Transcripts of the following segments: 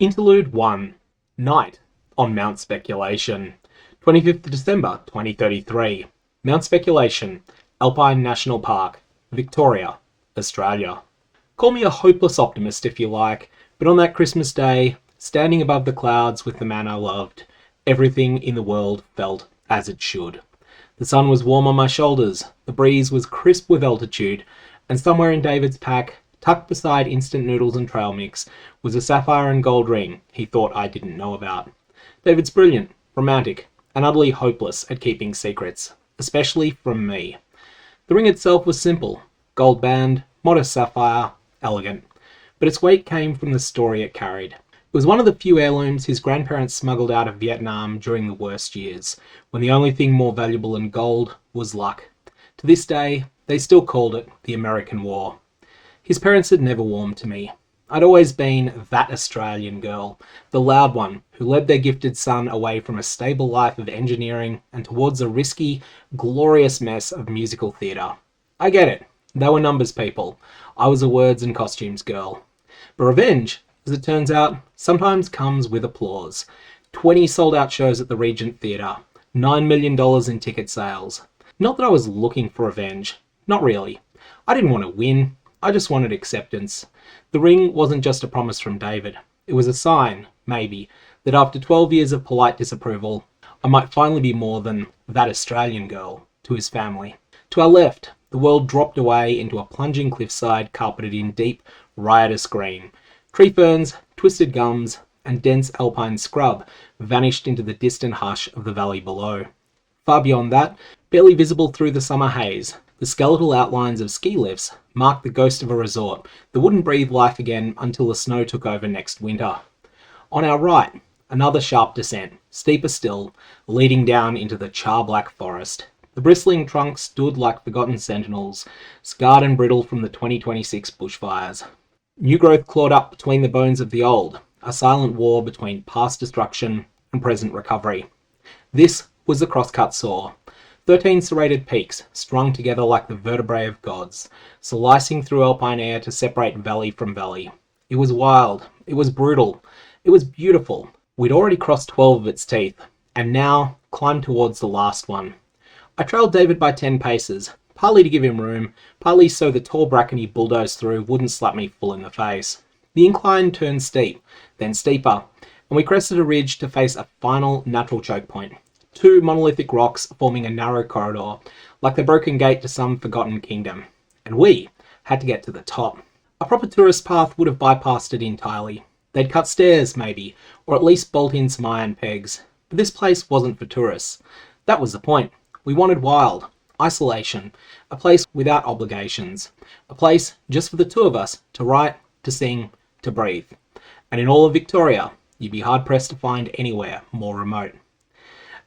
Interlude 1. Night on Mount Speculation. 25th December 2033. Mount Speculation, Alpine National Park, Victoria, Australia. Call me a hopeless optimist if you like, but on that Christmas day, standing above the clouds with the man I loved, everything in the world felt as it should. The sun was warm on my shoulders, the breeze was crisp with altitude, and somewhere in David's pack, tucked beside instant noodles and trail mix, was a sapphire and gold ring he thought I didn't know about. David's brilliant, romantic, and utterly hopeless at keeping secrets, especially from me. The ring itself was simple, gold band, modest sapphire, elegant, but its weight came from the story it carried. It was one of the few heirlooms his grandparents smuggled out of Vietnam during the worst years, when the only thing more valuable than gold was luck. To this day, they still called it the American War. His parents had never warmed to me. I'd always been that Australian girl, the loud one who led their gifted son away from a stable life of engineering and towards a risky, glorious mess of musical theatre. I get it. They were numbers people. I was a words and costumes girl. But revenge, as it turns out, sometimes comes with applause. 20 sold-out shows at the Regent Theatre. $9 million in ticket sales. Not that I was looking for revenge. Not really. I didn't want to win. I just wanted acceptance. The ring wasn't just a promise from David. It was a sign, maybe, that after 12 years of polite disapproval, I might finally be more than that Australian girl to his family. To our left, the world dropped away into a plunging cliffside carpeted in deep, riotous green. Tree ferns, twisted gums, and dense alpine scrub vanished into the distant hush of the valley below. Far beyond that, barely visible through the summer haze, the skeletal outlines of ski lifts marked the ghost of a resort that wouldn't breathe life again until the snow took over next winter. On our right, another sharp descent, steeper still, leading down into the char-black forest. The bristling trunks stood like forgotten sentinels, scarred and brittle from the 2026 bushfires. New growth clawed up between the bones of the old, a silent war between past destruction and present recovery. This was the Crosscut Saw. 13 serrated peaks, strung together like the vertebrae of gods, slicing through alpine air to separate valley from valley. It was wild, it was brutal, it was beautiful. We'd already crossed 12 of its teeth, and now climbed towards the last one. I trailed David by 10 paces, partly to give him room, partly so the tall bracken he bulldozed through wouldn't slap me full in the face. The incline turned steep, then steeper, and we crested a ridge to face a final natural choke point. 2 monolithic rocks forming a narrow corridor, like the broken gate to some forgotten kingdom. And we had to get to the top. A proper tourist path would have bypassed it entirely. They'd cut stairs, maybe, or at least bolt in some iron pegs. But this place wasn't for tourists. That was the point. We wanted wild, isolation, a place without obligations, a place just for the two of us to write, to sing, to breathe. And in all of Victoria, you'd be hard-pressed to find anywhere more remote.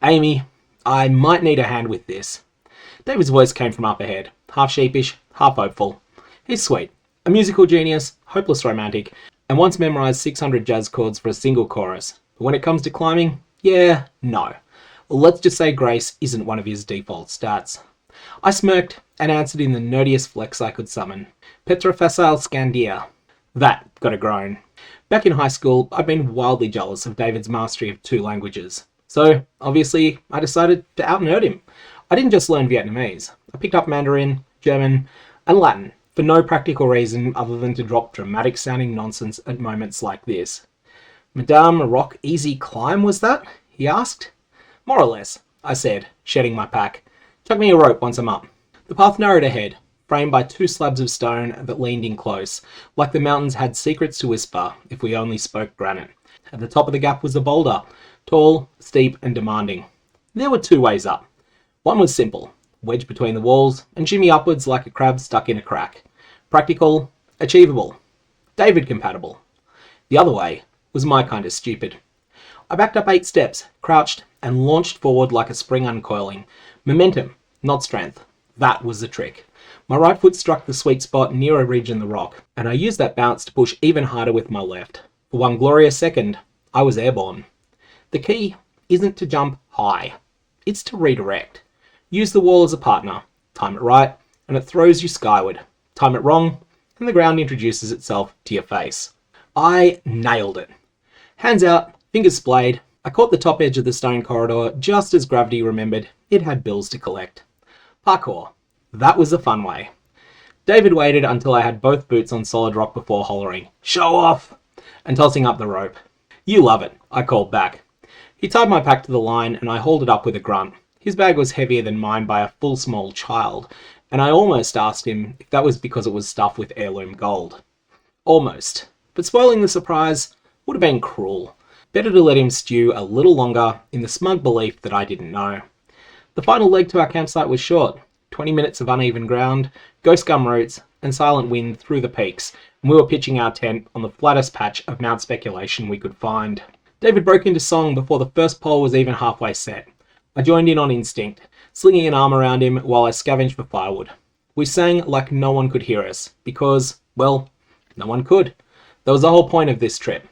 Amy, I might need a hand with this. David's voice came from up ahead, half sheepish, half hopeful. He's sweet, a musical genius, hopeless romantic, and once memorised 600 jazz chords for a single chorus. But when it comes to climbing, yeah, no. Let's just say grace isn't one of his default stats. I smirked and answered in the nerdiest flex I could summon. Petra facile scandia. That got a groan. Back in high school, I'd been wildly jealous of David's mastery of 2 languages. So, obviously, I decided to out-nerd him. I didn't just learn Vietnamese. I picked up Mandarin, German, and Latin, for no practical reason other than to drop dramatic-sounding nonsense at moments like this. Madame Rock Easy Climb, was that? He asked. More or less, I said, shedding my pack. Chuck me a rope once I'm up. The path narrowed ahead, framed by 2 slabs of stone that leaned in close, like the mountains had secrets to whisper if we only spoke granite. At the top of the gap was a boulder, tall, steep, and demanding. There were 2 ways up. One was simple, wedge between the walls, and shimmy upwards like a crab stuck in a crack. Practical, achievable, David compatible. The other way was my kind of stupid. I backed up 8 steps, crouched, and launched forward like a spring uncoiling. Momentum, not strength. That was the trick. My right foot struck the sweet spot near a ridge in the rock, and I used that bounce to push even harder with my left. For one glorious second, I was airborne. The key isn't to jump high, it's to redirect. Use the wall as a partner, time it right, and it throws you skyward. Time it wrong, and the ground introduces itself to your face. I nailed it. Hands out, fingers splayed, I caught the top edge of the stone corridor just as gravity remembered it had bills to collect. Parkour. That was the fun way. David waited until I had both boots on solid rock before hollering, "Show off!" and tossing up the rope. "You love it," I called back. He tied my pack to the line and I hauled it up with a grunt. His bag was heavier than mine by a full small child, and I almost asked him if that was because it was stuffed with heirloom gold. Almost. But spoiling the surprise would have been cruel. Better to let him stew a little longer in the smug belief that I didn't know. The final leg to our campsite was short. 20 minutes of uneven ground, ghost gum roots, and silent wind through the peaks, and we were pitching our tent on the flattest patch of Mount Speculation we could find. David broke into song before the first pole was even halfway set. I joined in on instinct, slinging an arm around him while I scavenged for firewood. We sang like no one could hear us, because, well, no one could. That was the whole point of this trip.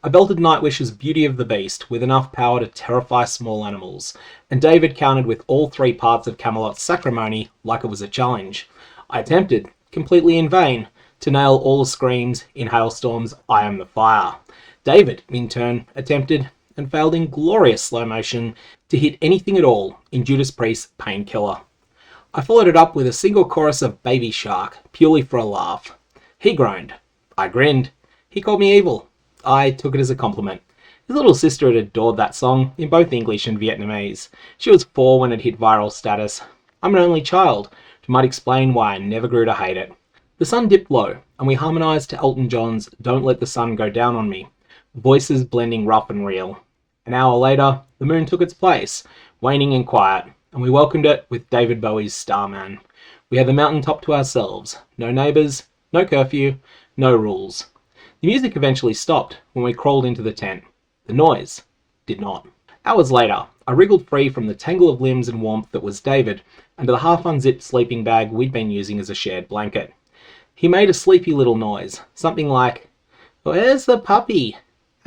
I belted Nightwish's Beauty of the Beast with enough power to terrify small animals, and David countered with all three parts of Camelot's Sacrimony like it was a challenge. I attempted, completely in vain, to nail all the screams in Hailstorm's I Am the Fire. David, in turn, attempted, and failed in glorious slow motion, to hit anything at all in Judas Priest's Painkiller. I followed it up with a single chorus of Baby Shark, purely for a laugh. He groaned. I grinned. He called me evil. I took it as a compliment. His little sister had adored that song, in both English and Vietnamese. She was 4 when it hit viral status. I'm an only child, which might explain why I never grew to hate it. The sun dipped low, and we harmonised to Elton John's Don't Let the Sun Go Down on Me, voices blending rough and real. An hour later, the moon took its place, waning and quiet, and we welcomed it with David Bowie's Starman. We had the mountaintop to ourselves. No neighbours, no curfew, no rules. The music eventually stopped when we crawled into the tent. The noise did not. Hours later, I wriggled free from the tangle of limbs and warmth that was David under the half-unzipped sleeping bag we'd been using as a shared blanket. He made a sleepy little noise, something like, "Where's the puppy?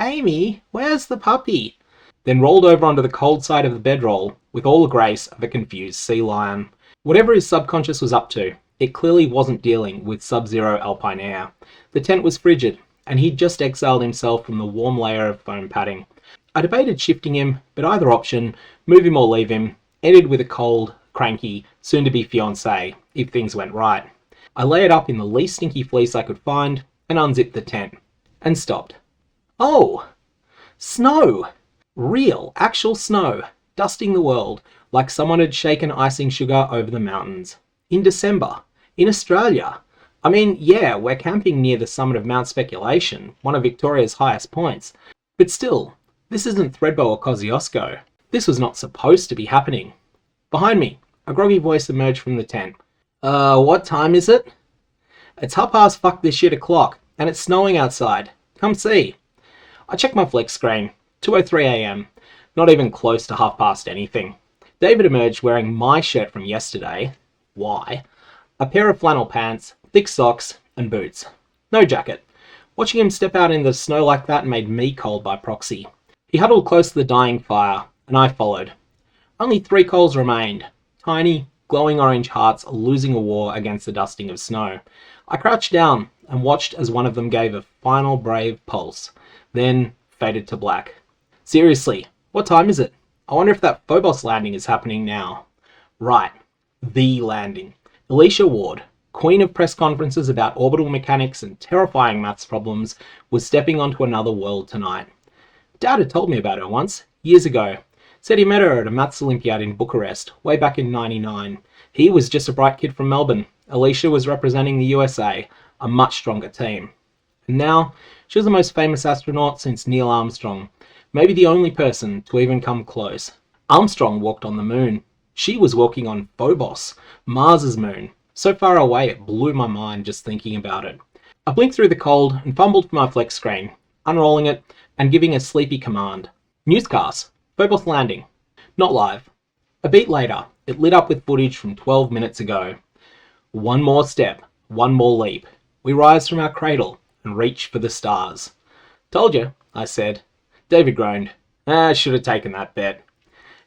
Amy, where's the puppy?" Then rolled over onto the cold side of the bedroll with all the grace of a confused sea lion. Whatever his subconscious was up to, it clearly wasn't dealing with sub-zero alpine air. The tent was frigid, and he'd just exiled himself from the warm layer of foam padding. I debated shifting him, but either option, move him or leave him, ended with a cold, cranky, soon-to-be fiancé, if things went right. I layered up in the least stinky fleece I could find, and unzipped the tent. And stopped. Oh! Snow! Real, actual snow, dusting the world, like someone had shaken icing sugar over the mountains. In December. In Australia. I mean, yeah, we're camping near the summit of Mount Speculation, one of Victoria's highest points. But still, this isn't Thredbo or Kosciuszko. This was not supposed to be happening. Behind me, a groggy voice emerged from the tent. What time is it?" "It's o'clock, and it's snowing outside. Come see." I checked my flex screen. 2:03 a.m. Not even close to anything. David emerged wearing my shirt from yesterday. Why? A pair of flannel pants, thick socks, and boots. No jacket. Watching him step out in the snow like that made me cold by proxy. He huddled close to the dying fire, and I followed. Only 3 coals remained. Tiny, glowing orange hearts losing a war against the dusting of snow. I crouched down and watched as one of them gave a final brave pulse, then faded to black. Seriously, what time is it? I wonder if that Phobos landing is happening now. Right. The landing. Elishia Ward, queen of press conferences about orbital mechanics and terrifying maths problems, was stepping onto another world tonight. Dad had told me about her once, years ago. Said he met her at a maths Olympiad in Bucharest, way back in '99. He was just a bright kid from Melbourne. Elishia was representing the USA, a much stronger team. And now, she was the most famous astronaut since Neil Armstrong, maybe the only person to even come close. Armstrong walked on the moon. She was walking on Phobos, Mars's moon. So far away it blew my mind just thinking about it. I blinked through the cold and fumbled for my flex screen, unrolling it and giving a sleepy command. Newscast. Phobos landing. Not live. A beat later, it lit up with footage from 12 minutes ago. One more step, one more leap. We rise from our cradle and reach for the stars. Told you, I said. David groaned. I should have taken that bet.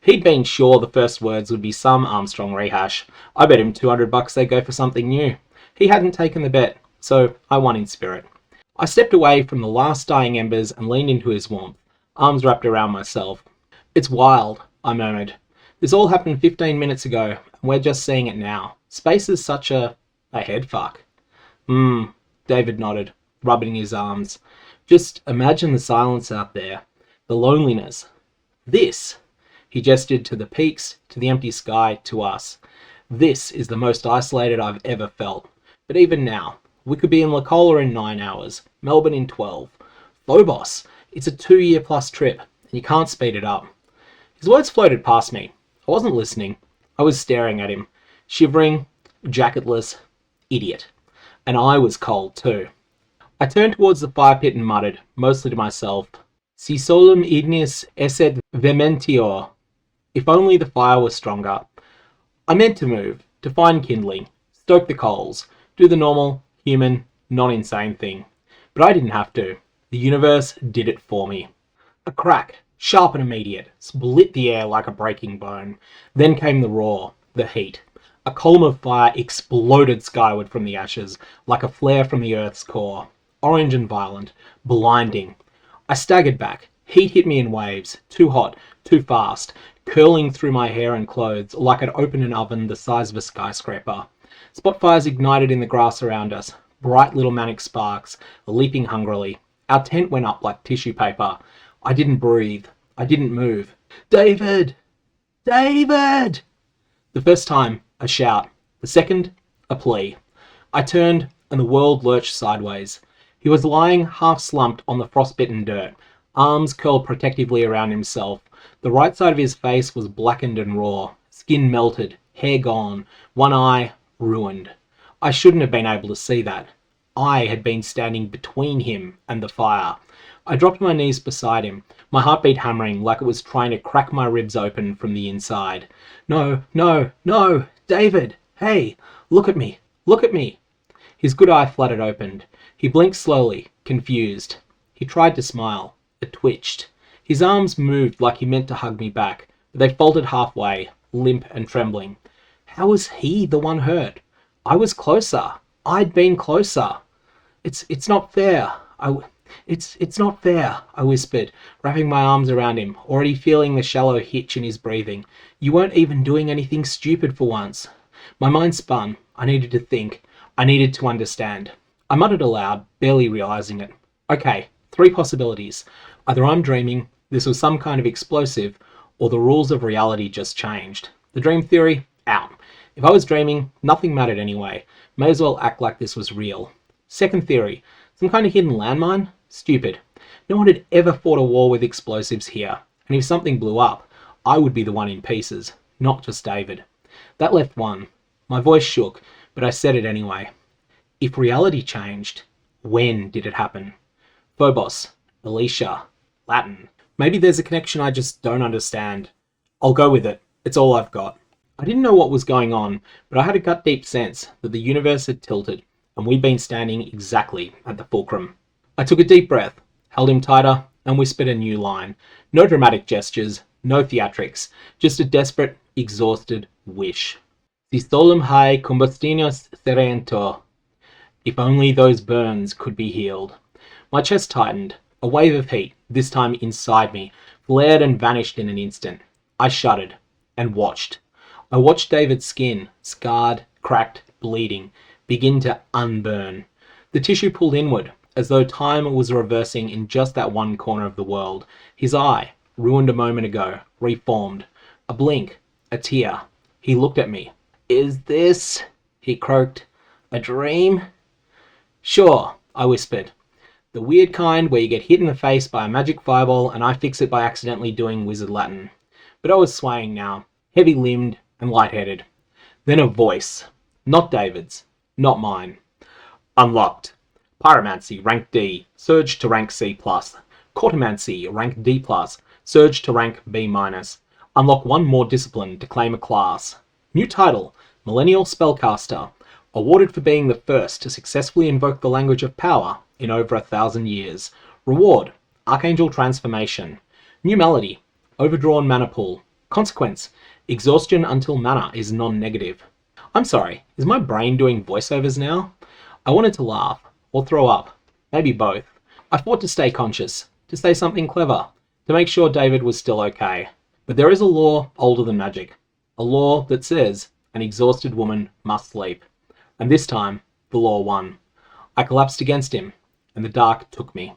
He'd been sure the first words would be some Armstrong rehash. I bet him $200 they'd go for something new. He hadn't taken the bet, so I won in spirit. I stepped away from the last dying embers and leaned into his warmth. arms wrapped around myself. It's wild, I murmured. This all happened 15 minutes ago, and we're just seeing it now. Space is such a headfuck. David nodded, rubbing his arms. Just imagine the silence out there, the loneliness. This, he gestured to the peaks, to the empty sky, to us. This is the most isolated I've ever felt. But even now, we could be in Lacola in 9 hours, Melbourne in 12. Phobos, it's a 2-year plus trip, and you can't speed it up. His words floated past me. I wasn't listening. I was staring at him, shivering, jacketless, idiot. And I was cold too. I turned towards the fire pit and muttered, mostly to myself, Si solum ignis esset vehementior. If only the fire was stronger. I meant to move, to find kindling, stoke the coals, do the normal, human, non-insane thing. But I didn't have to. The universe did it for me. A crack, sharp and immediate, split the air like a breaking bone. Then came the roar, the heat. A column of fire exploded skyward from the ashes, like a flare from the Earth's core. Orange and violent, blinding. I staggered back. Heat hit me in waves, too hot, too fast, curling through my hair and clothes like I'd opened an oven the size of a skyscraper. Spot fires ignited in the grass around us, bright little manic sparks, leaping hungrily. Our tent went up like tissue paper. I didn't breathe. I didn't move. David! David! The first time, a shout. The second, a plea. I turned, and the world lurched sideways. He was lying half-slumped on the frostbitten dirt, arms curled protectively around himself. The right side of his face was blackened and raw, skin melted, hair gone, one eye ruined. I shouldn't have been able to see that. I had been standing between him and the fire. I dropped my knees beside him, my heartbeat hammering like it was trying to crack my ribs open from the inside. No, no, no! David! Hey! Look at me! Look at me! His good eye fluttered open. He blinked slowly, confused. He tried to smile. It twitched. His arms moved like he meant to hug me back, but they folded halfway, limp and trembling. How was he the one hurt? I was closer. I'd been closer. It's not fair. It's not fair, I whispered, wrapping my arms around him, already feeling the shallow hitch in his breathing. You weren't even doing anything stupid for once. My mind spun. I needed to think. I needed to understand. I muttered aloud, barely realizing it. Okay, 3 possibilities. Either I'm dreaming, this was some kind of explosive, or the rules of reality just changed. The dream theory? Out. If I was dreaming, nothing mattered anyway. May as well act like this was real. Second theory. Some kind of hidden landmine? Stupid. No one had ever fought a war with explosives here, and if something blew up, I would be the one in pieces, not just David. That left one. My voice shook, but I said it anyway. If reality changed, when did it happen? Phobos, Elishia, Latin. Maybe there's a connection I just don't understand. I'll go with it. It's all I've got. I didn't know what was going on, but I had a gut-deep sense that the universe had tilted, and we'd been standing exactly at the fulcrum. I took a deep breath, held him tighter, and whispered a new line. No dramatic gestures, no theatrics, just a desperate, exhausted wish. Si solum hae combustinos serentur. If only those burns could be healed. My chest tightened. A wave of heat, this time inside me, flared and vanished in an instant. I shuddered and watched. I watched David's skin, scarred, cracked, bleeding, begin to unburn. The tissue pulled inward, as though time was reversing in just that one corner of the world. His eye, ruined a moment ago, reformed. A blink, a tear. He looked at me. Is this, he croaked, a dream? Sure, I whispered. The weird kind where you get hit in the face by a magic fireball and I fix it by accidentally doing wizard Latin. But I was swaying now, heavy-limbed and lightheaded. Then a voice. Not David's. Not mine. Unlocked. Pyromancy, rank D, surge to rank C+. Cortomancy, rank D+, surge to rank B-. Unlock 1 more discipline to claim a class. New title, Millennial Spellcaster. Awarded for being the first to successfully invoke the language of power in over 1,000 years. Reward, Archangel Transformation. New melody, Overdrawn Mana Pool. Consequence, exhaustion until mana is non-negative. I'm sorry, is my brain doing voiceovers now? I wanted to laugh, or throw up, maybe both. I fought to stay conscious, to say something clever. to make sure David was still okay. But there is a law older than magic. A law that says an exhausted woman must sleep. And this time, the law won. I collapsed against him, and the dark took me.